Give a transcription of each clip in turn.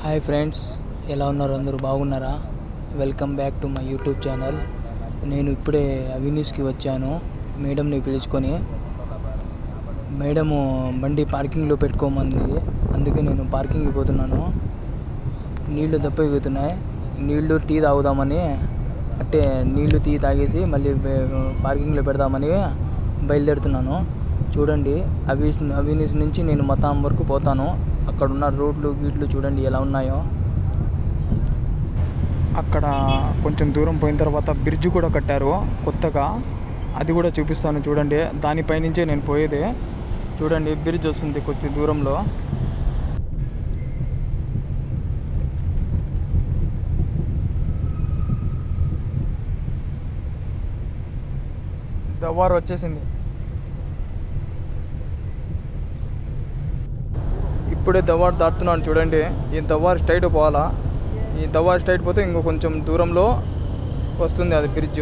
Hi friends, ఎలా ఉన్నారు? అందరూ బాగున్నారా? Welcome back to my YouTube channel. నేను ఇప్పుడే అవెన్యూస్కి వచ్చాను మేడంని పిలుచుకొని. మేడము బండి పార్కింగ్లో పెట్టుకోమంది, అందుకే నేను పార్కింగ్కి పోతున్నాను. నీళ్లు దప్పిపోతున్నాయి, నీళ్లు టీ తాగుదామని అంటే నీళ్లు టీ తాగేసి మళ్ళీ పార్కింగ్లో పెడదామని బయలుదేరుతున్నాను. చూడండి, అవెన్యూస్ నుంచి నేను మతాం వరకు పోతాను. అక్కడ ఉన్న రోడ్లు గీట్లు చూడండి ఎలా ఉన్నాయో. అక్కడ కొంచెం దూరం పోయిన తర్వాత బ్రిడ్జ్ కూడా కట్టారు కొత్తగా, అది కూడా చూపిస్తాను చూడండి. దానిపైనుంచే నేను పోయేది. చూడండి, బ్రిడ్జ్ వస్తుంది కొంచెం దూరంలో. దవ్వారు వచ్చేసింది. ఇప్పుడే దవ్వారు దాటుతున్నాను చూడండి. ఈ దవ్వారు స్ట్రైట్ పోవాలా. ఈ దవ్వారు స్ట్రైట్ పోతే ఇంకో కొంచెం దూరంలో వస్తుంది అది బ్రిడ్జ్.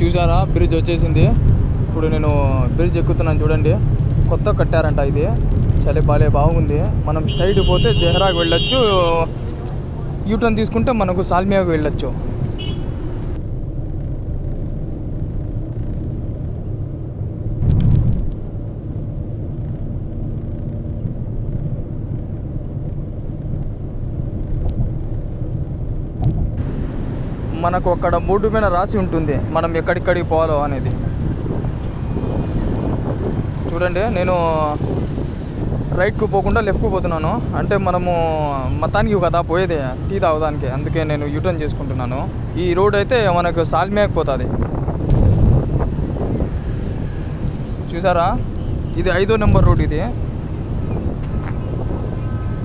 చూసారా, బ్రిడ్జ్ వచ్చేసింది. ఇప్పుడు నేను బ్రిడ్జ్ ఎక్కుతున్నాను చూడండి. కొత్త కట్టారంట ఇది, చాలా బాగుంది. మనం స్ట్రైట్ పోతే జహరాకి వెళ్ళొచ్చు, యూటర్న్ తీసుకుంటే మనకు సాల్మియాకి వెళ్ళొచ్చు. మనకు అక్కడ బోర్డు మీద రాసి ఉంటుంది మనం ఎక్కడిక్కడికి పోవాలో అనేది. చూడండి, నేను రైట్కు పోకుండా లెఫ్ట్కు పోతున్నాను. అంటే మనము మతానికి కదా పోయేది, టీ తాగడానికి, అందుకే నేను యూటర్న్ చేసుకుంటున్నాను. ఈ రోడ్ అయితే మనకు సాల్మియాకి పోతుంది. చూసారా, ఇది 5వ నెంబర్ రోడ్. ఇది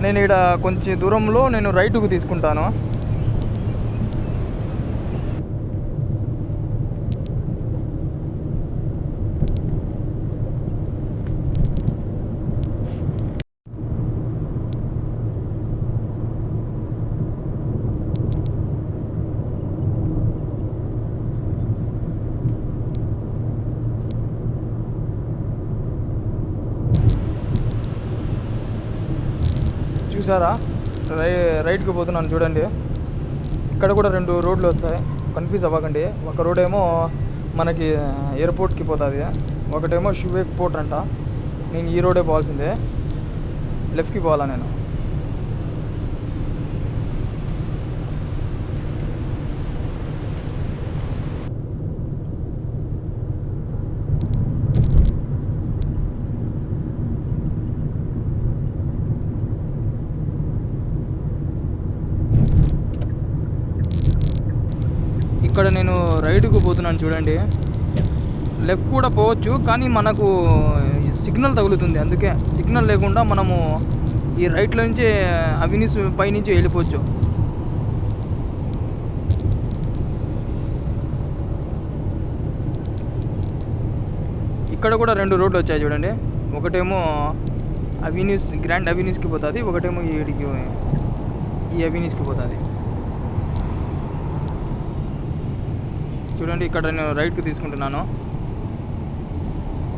నేను ఇక్కడ కొంచెం దూరంలో నేను రైట్కు తీసుకుంటాను. చూసారా, రైట్కి పోతున్నాను చూడండి. ఇక్కడ కూడా 2 రోడ్లు వస్తాయి, కన్ఫ్యూజ్ అవ్వకండి. ఒక రోడ్ ఏమో మనకి ఎయిర్పోర్ట్కి పోతుంది, ఒకటేమో షువేక్ పోర్ట్ అంట. నేను ఈ రోడే పోవాల్సిందే, లెఫ్ట్కి పోవాలా నేను. ఇక్కడ నేను రైట్కు పోతున్నాను చూడండి. లెఫ్ట్ కూడా పోవచ్చు, కానీ మనకు సిగ్నల్ తగులుతుంది. అందుకే సిగ్నల్ లేకుండా మనము ఈ రైట్లో నుంచి అవెన్యూస్ పైనుంచి వెళ్ళిపోవచ్చు. ఇక్కడ కూడా 2 రోడ్లు వచ్చాయి చూడండి. ఒకటేమో అవెన్యూస్, గ్రాండ్ అవెన్యూస్కి పోతుంది, ఒకటేమో ఈ అవెన్యూస్కి పోతుంది. చూడండి, ఇక్కడ నేను రైట్కి తీసుకుంటున్నాను.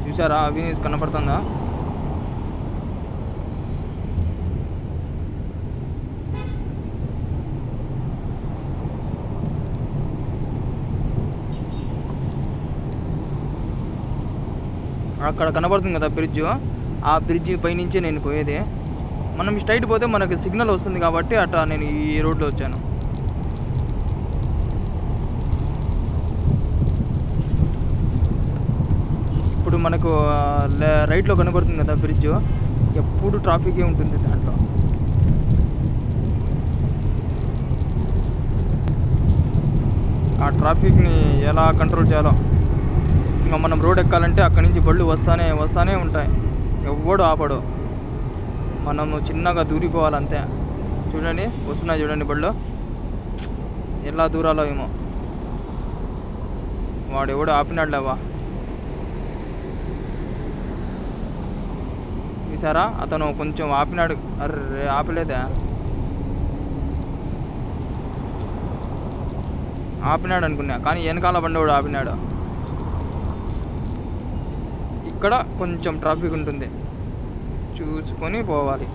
చూసారా, అవెన్యూస్ కనపడుతుందా? అక్కడ కనబడుతుంది కదా బ్రిడ్జ్, ఆ బ్రిడ్జ్ పైనుంచే నేను పోయేది. మనం స్ట్రైట్ పోతే మనకు సిగ్నల్ వస్తుంది కాబట్టి అట్లా నేను ఈ రోడ్లో వచ్చాను. ఇప్పుడు ఇప్పుడు మనకు రైట్లో కనబడుతుంది కదా బ్రిడ్జ్, ఎప్పుడు ట్రాఫికే ఉంటుంది దాంట్లో. ఆ ట్రాఫిక్ని ఎలా కంట్రోల్ చేయాలో. ఇంకా మనం రోడ్ ఎక్కాలంటే అక్కడి నుంచి బళ్ళు వస్తానే ఉంటాయి, ఎవ్వడు ఆపడు. మనము చిన్నగా దూరిపోవాలంతే. చూడండి వస్తున్నాయి, చూడండి బళ్ళు ఎలా దూరాలో ఏమో. వాడు ఎవడు ఆపినాడులేవా, చూసారా? అతను కొంచెం ఆపినాడు. అర్రే ఆపలేదా, ఆపినాడు అనుకున్నా, కానీ వెనకాల బండి ఆపినాడు. ఇక్కడ కొంచెం ట్రాఫిక్ ఉంటుంది, చూసుకొని పోవాలి.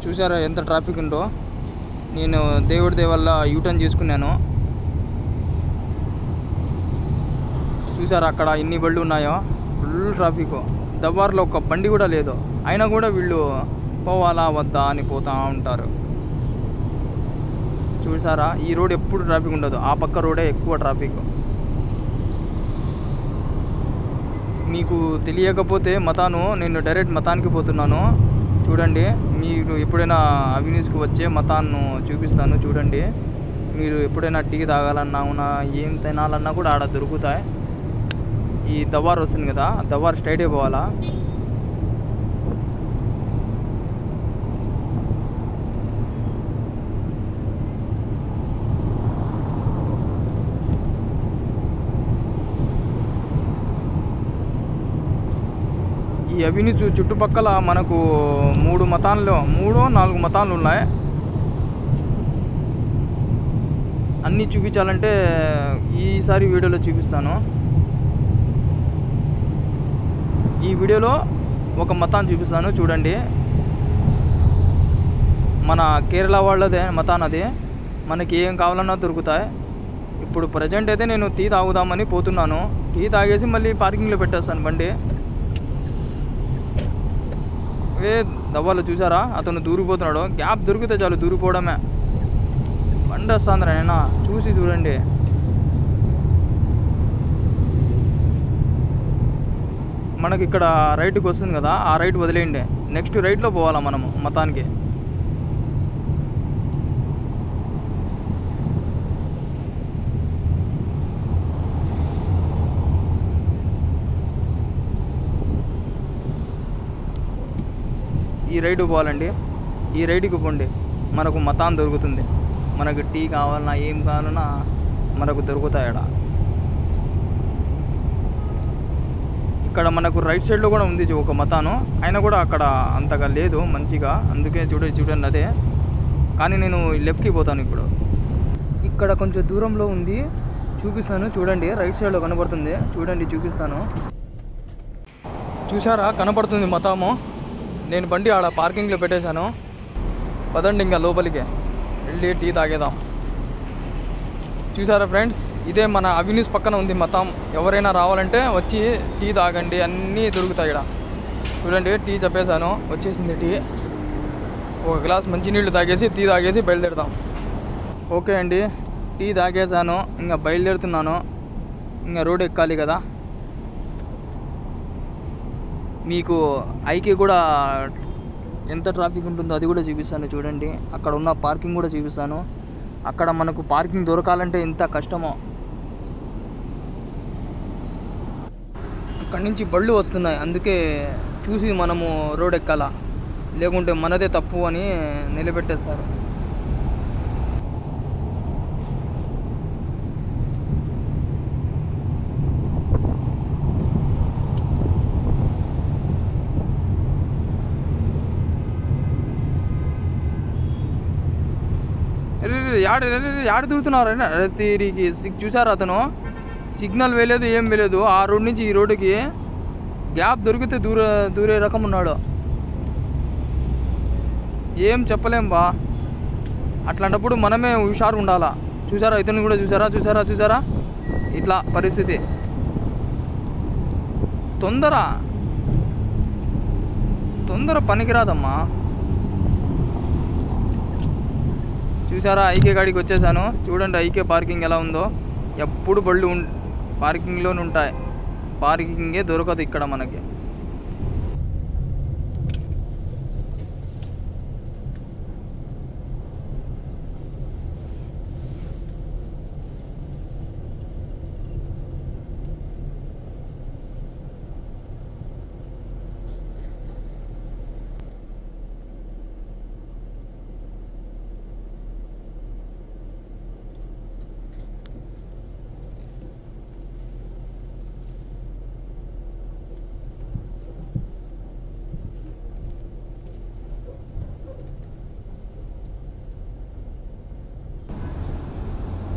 చూసారా ఎంత ట్రాఫిక్ ఉందో. నేను దేవుడి దయ వల్ల యూటర్న్ చేసుకున్నాను. చూసారా అక్కడ ఎన్ని బళ్ళు ఉన్నాయో, ఫుల్ ట్రాఫిక్. దవ్వార్లో ఒక బండి కూడా లేదు, అయినా కూడా వీళ్ళు పోవాలా వద్దా అని పోతూ ఉంటారు. చూసారా ఈ రోడ్ ఎప్పుడు ట్రాఫిక్ ఉండదు, ఆ పక్క రోడే ఎక్కువ ట్రాఫిక్. మీకు తెలియకపోతే నేను డైరెక్ట్ మతానికి పోతున్నాను. చూడండి, మీరు ఎప్పుడైనా అవినీస్కి వచ్చే మతాన్ని చూపిస్తాను. చూడండి, మీరు ఎప్పుడైనా టీ తాగాలన్నా ఏం తినాలన్నా కూడా ఆడ దొరుకుతాయి. ఈ దవ్వార్ వస్తుంది కదా, దవ్వార్ స్ట్రైటే పోవాలా. ఈ అవినీస్ చుట్టుపక్కల మనకు 3-4 మతాలు ఉన్నాయి. అన్నీ చూపించాలంటే ఈసారి వీడియోలో చూపిస్తాను. ఈ వీడియోలో ఒక మతాన్ని చూపిస్తాను, చూడండి. మన కేరళ వాళ్ళదే మతాన్ అది. మనకి ఏం కావాలన్నా దొరుకుతాయి. ఇప్పుడు ప్రజెంట్ అయితే నేను టీ తాగుదామని పోతున్నాను. టీ తాగేసి మళ్ళీ పార్కింగ్లో పెట్టేస్తాను బండి. దవ్వాలో చూసారా అతను దూరిపోతున్నాడు. గ్యాప్ దొరికితే చాలు దూరిపోవడమే. బండి వస్తుంది అయినా చూసి చూడండి. మనకి ఇక్కడ రైట్కి వస్తుంది కదా, ఆ రైట్ వదిలేయండి. నెక్స్ట్ రైట్లో పోవాలా మనము మతానికి. ఈ రైట్ పోవాలండి, ఈ రైట్కి పోండి, మనకు మతాన్ దొరుకుతుంది. మనకు టీ కావాలన్నా ఏం కావాలన్నా మనకు దొరుకుతాయి ఆడ. ఇక్కడ మనకు రైట్ సైడ్లో కూడా ఉంది ఒక మతాను, అయినా కూడా అక్కడ అంతగా లేదు మంచిగా. అందుకే చూడండి అదే. కానీ నేను లెఫ్ట్కి పోతాను ఇప్పుడు. ఇక్కడ కొంచెం దూరంలో ఉంది, చూపిస్తాను చూడండి. రైట్ సైడ్లో కనబడుతుంది, చూడండి చూపిస్తాను. చూసారా కనపడుతుంది మతాము. నేను బండి ఆడ పార్కింగ్లో పెట్టేశాను. పదండి ఇంకా లోపలికి వెళ్ళి టీ తాగేద్దాం. చూసారా ఫ్రెండ్స్, ఇదే మన అవినీస్ పక్కన ఉంది మతాం. ఎవరైనా రావాలంటే వచ్చి టీ తాగండి, అన్నీ దొరుకుతాయి ఇక్కడ. చూడండి టీ చెప్పేశాను, వచ్చేసింది టీ. ఒక గ్లాస్ మంచినీళ్ళు తాగేసి టీ తాగేసి బయలుదేరుతాం. ఓకే అండి, టీ తాగేశాను, ఇంకా బయలుదేరుతున్నాను. ఇంకా రోడ్ ఎక్కాలి కదా. మీకు ఐకి కూడా ఎంత ట్రాఫిక్ ఉంటుందో అది కూడా చూపిస్తాను చూడండి. అక్కడ ఉన్న పార్కింగ్ కూడా చూపిస్తాను. అక్కడ మనకు పార్కింగ్ దొరకాలంటే ఎంత కష్టమో. అక్కడి నుంచి బళ్ళు వస్తున్నాయి, అందుకే చూసి మనము రోడ్ ఎక్కాలా, లేకుంటే మనదే తప్పు అని నిలబెట్టేస్తారు. యాడ దూరుతున్నారు తిరిగి. చూసారు అతను సిగ్నల్ వేయలేదు, ఏం వేయలేదు. ఆ రోడ్ నుంచి ఈ రోడ్డుకి గ్యాప్ దొరికితే దూరే రకం ఉన్నాడు. ఏం చెప్పలేం బా. అట్లాంటప్పుడు మనమే హుషారు ఉండాలా. చూసారా, ఇతను కూడా చూసారా. ఇట్లా పరిస్థితి. తొందర పనికిరాదమ్మా. చూసారా, ఐకే గాడికి వచ్చేసాను. చూడండి ఐకే పార్కింగ్ ఎలా ఉందో. ఎప్పుడు బళ్ళు పార్కింగ్లోనే ఉంటాయి. పార్కింగే దొరకదు ఇక్కడ మనకి.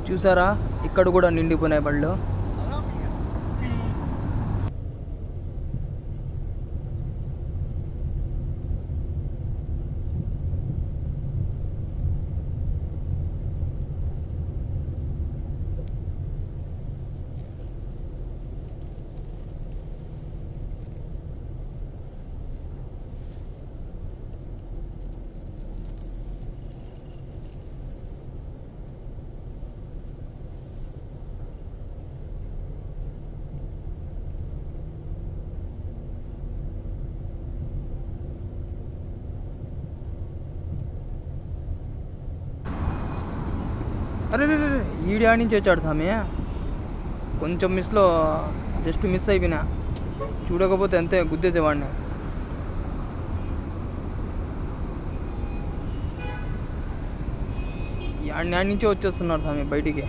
చూసారా, ఇక్కడ కూడా నిండిపోయినాయి బళ్ళు. అరే ఈడియా నుంచి వచ్చాడు స్వామి. కొంచెం జస్ట్ మిస్ అయిపోయినా. చూడకపోతే అంతే గుద్దేసేవాడిని. యాడ్ నుంచే వచ్చేస్తున్నారు స్వామి బయటికి.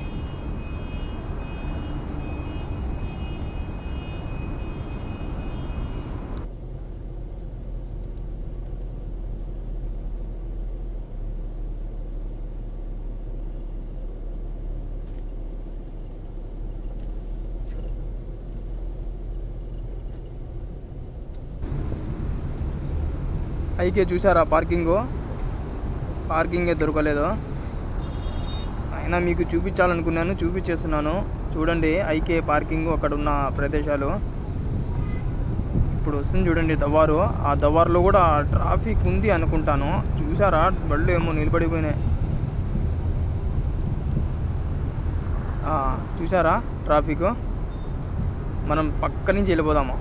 ఐకే చూసారా, పార్కింగే దొరకలేదు. అయినా మీకు చూపించాలనుకున్నాను, చూపించేస్తున్నాను. చూడండి ఐకే పార్కింగ్, అక్కడ ఉన్న ప్రదేశాలు. ఇప్పుడు వస్తుంది చూడండి దవ్వారు. ఆ దవ్వారులో కూడా ట్రాఫిక్ ఉంది అనుకుంటాను. చూసారా, బళ్ళు ఏమో నిలబడిపోయినాయి. చూసారా ట్రాఫిక్. మనం పక్క నుంచి వెళ్ళిపోదాము.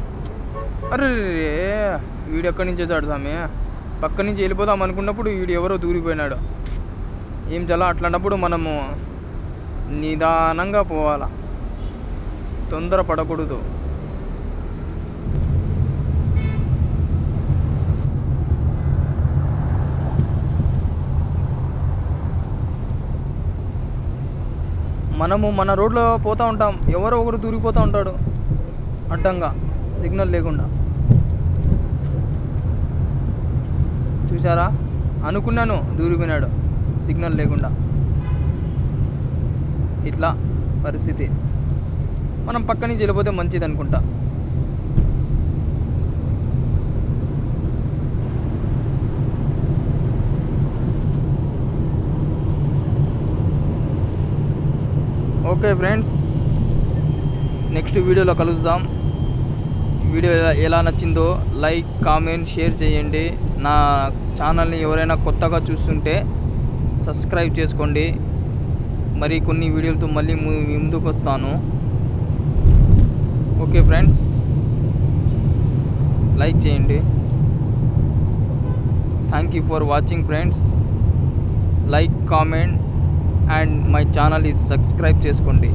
అరే వీడు ఎక్కడి నుంచి వచ్చాడు స్వామి. పక్క నుంచి వెళ్ళిపోదాం అనుకున్నప్పుడు వీడు ఎవరో దూరిపోయినాడు. ఏం చాలా అట్లాంటప్పుడు మనము నిదానంగా పోవాలా, తొందర పడకూడదు. మనము మన రోడ్లో పోతూ ఉంటాం, ఎవరో ఒకరు దూరిపోతూ ఉంటాడు అడ్డంగా, సిగ్నల్ లేకుండా. చూసారా, అనుకున్నాను దూరిపోయినాడు సిగ్నల్ లేకుండా. ఇట్లా పరిస్థితి. మనం పక్క నుంచి వెళ్ళిపోతే మంచిది అనుకుంటా. ఓకే ఫ్రెండ్స్, నెక్స్ట్ వీడియోలో కలుద్దాం. వీడియో ఎలా నచ్చిందో లైక్, కామెంట్, షేర్ చేయండి. నా ఛానల్ని ఎవరైనా కొత్తగా చూస్తుంటే సబ్స్క్రైబ్ చేసుకోండి. మరి కొన్ని వీడియోలతో మళ్ళీ ముందుకు వస్తాను. ఓకే ఫ్రెండ్స్, లైక్ చేయండి. Thank you for watching friends. Like, comment and my channel is subscribe చేసుకోండి.